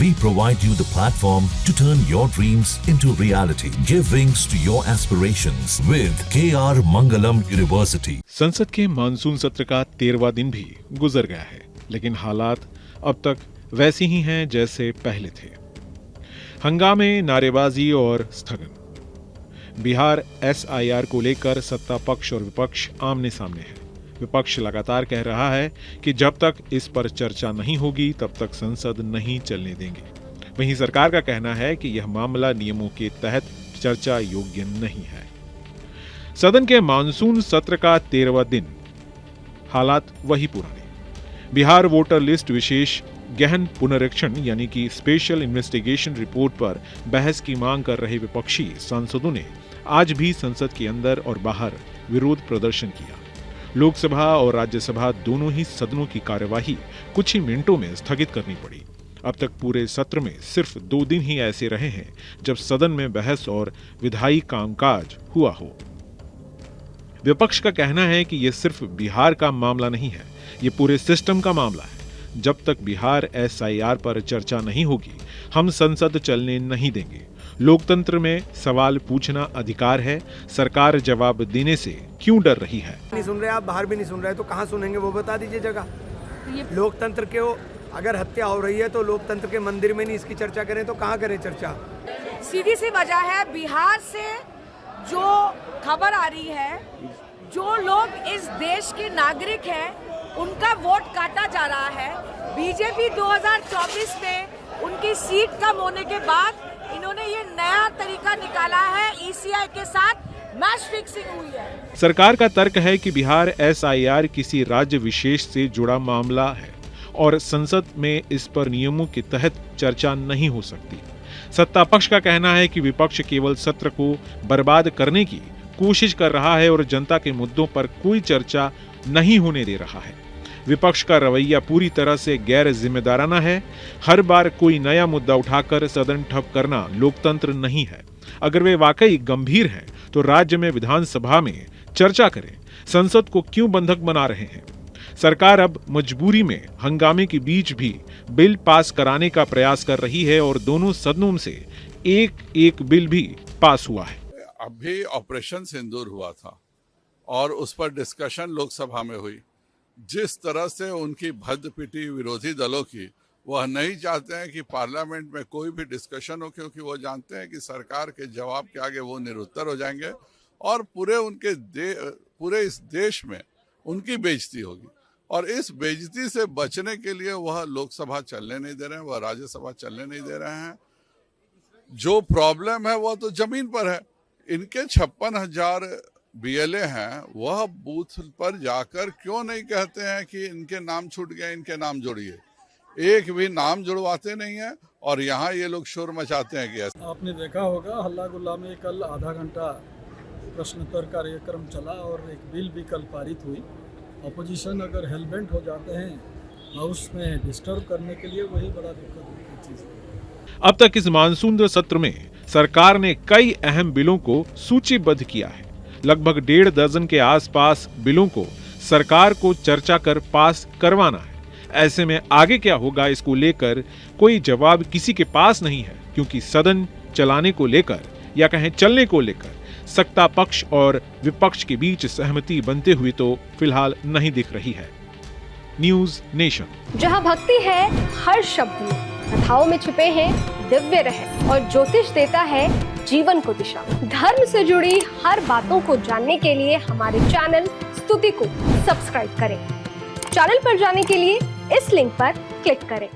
We provide you the platform to turn your dreams into reality. Give wings to your aspirations with KR Mangalam University. संसद के monsoon सत्र का 13वां दिन भी गुजर गया है, लेकिन हालात अब तक वैसे ही हैं जैसे पहले थे। हंगामे, नारेबाजी और स्थगन। बिहार SIR को लेकर सत्ता पक्ष और विपक्ष आमने सामने है। विपक्ष लगातार कह रहा है कि जब तक इस पर चर्चा नहीं होगी तब तक संसद नहीं चलने देंगे। वहीं सरकार का कहना है कि यह मामला नियमों के तहत चर्चा योग्य नहीं है। सदन के मानसून सत्र का 13वां दिन, हालात वही पुराने। बिहार वोटर लिस्ट विशेष गहन पुनरीक्षण यानी कि स्पेशल इन्वेस्टिगेशन रिपोर्ट पर बहस की मांग कर रहे विपक्षी सांसदों ने आज भी संसद के अंदर और बाहर विरोध प्रदर्शन किया। लोकसभा और राज्यसभा दोनों ही सदनों की कार्यवाही कुछ ही मिनटों में स्थगित करनी पड़ी। अब तक पूरे सत्र में सिर्फ 2 दिन ही ऐसे रहे हैं जब सदन में बहस और विधायी कामकाज हुआ हो। विपक्ष का कहना है कि यह सिर्फ बिहार का मामला नहीं है, ये पूरे सिस्टम का मामला है। जब तक बिहार SIR पर चर्चा नहीं होगी, हम संसद चलने नहीं देंगे। लोकतंत्र में सवाल पूछना अधिकार है, सरकार जवाब देने से क्यों डर रही है? नहीं सुन रहे आप, बाहर भी नहीं सुन रहे तो कहाँ सुनेंगे, वो बता दीजिए जगह। लोकतंत्र के अगर हत्या हो रही है तो लोकतंत्र के मंदिर में नहीं इसकी चर्चा करें तो कहाँ करें चर्चा? सीधी सी वजह है, बिहार से जो खबर आ रही है, जो लोग इस देश के नागरिक हैं उनका वोट काटा जा रहा है। बीजेपी 2024 में उनकी सीट कम होने के बाद इन्होंने ये नया तरीका निकाला है, ECI के साथ मैच फिक्सिंग हुई है। सरकार का तर्क है कि बिहार SIR किसी राज्य विशेष से जुड़ा मामला है और संसद में इस पर नियमों के तहत चर्चा नहीं हो सकती। सत्ता पक्ष का कहना है कि विपक्ष केवल सत्र को बर्बाद करने की कोशिश कर रहा है और जनता के मुद्दों पर कोई चर्चा नहीं होने दे रहा है। विपक्ष का रवैया पूरी तरह से गैर जिम्मेदाराना है। हर बार कोई नया मुद्दा उठाकर सदन ठप करना लोकतंत्र नहीं है। अगर वे वाकई गंभीर हैं तो राज्य में विधानसभा में चर्चा करें। संसद को क्यों बंधक बना रहे हैं? सरकार अब मजबूरी में हंगामे के बीच भी बिल पास कराने का प्रयास कर रही है और दोनों सदनों से एक बिल भी पास हुआ है। अभी ऑपरेशन सिंदूर हुआ था और उस पर डिस्कशन लोकसभा में हुई। जिस तरह से उनकी भद्द पिटी विरोधी दलों की, वह नहीं चाहते हैं कि पार्लियामेंट में कोई भी डिस्कशन हो, क्योंकि वो जानते हैं कि सरकार के जवाब के आगे वो निरुत्तर हो जाएंगे और पूरे इस देश में उनकी बेइज्जती होगी। और इस बेइज्जती से बचने के लिए वह लोकसभा चलने नहीं दे रहे हैं, वह राज्यसभा चलने नहीं दे रहे हैं। जो प्रॉब्लम है वह तो जमीन पर है। इनके 56,000 BLA हैं, वह बूथ पर जाकर क्यों नहीं कहते हैं कि इनके नाम छूट गए, इनके नाम जोड़िए? एक भी नाम जुड़वाते नहीं है और यहाँ ये लोग शोर मचाते हैं कि ऐसा। आपने देखा होगा हल्ला गुल्ला में कल आधा घंटा प्रश्नोत्तर कार्यक्रम चला और एक बिल भी कल पारित हुई। अपोजिशन अगर हेलबेंट हो जाते हैं हाउस में डिस्टर्ब करने के लिए, वही बड़ा दिक्कत की चीज़ है। अब तक इस मानसून सत्र में सरकार ने कई अहम बिलों को सूचीबद्ध किया है। लगभग 1.5 दर्जन के आसपास बिलों को सरकार को चर्चा कर पास करवाना है। ऐसे में आगे क्या होगा, इसको लेकर कोई जवाब किसी के पास नहीं है, क्योंकि सदन चलाने को लेकर या कहें चलने को लेकर सत्ता पक्ष और विपक्ष के बीच सहमति बनते हुए तो फिलहाल नहीं दिख रही है। News nation. जहां भक्ति है हर शब्द में, कथाओं में छुपे हैं दिव्य रहस्य और ज्योतिष देता है जीवन को दिशा। धर्म से जुड़ी हर बातों को जानने के लिए हमारे चैनल स्तुति को सब्सक्राइब करें। चैनल पर जाने के लिए इस लिंक पर क्लिक करें।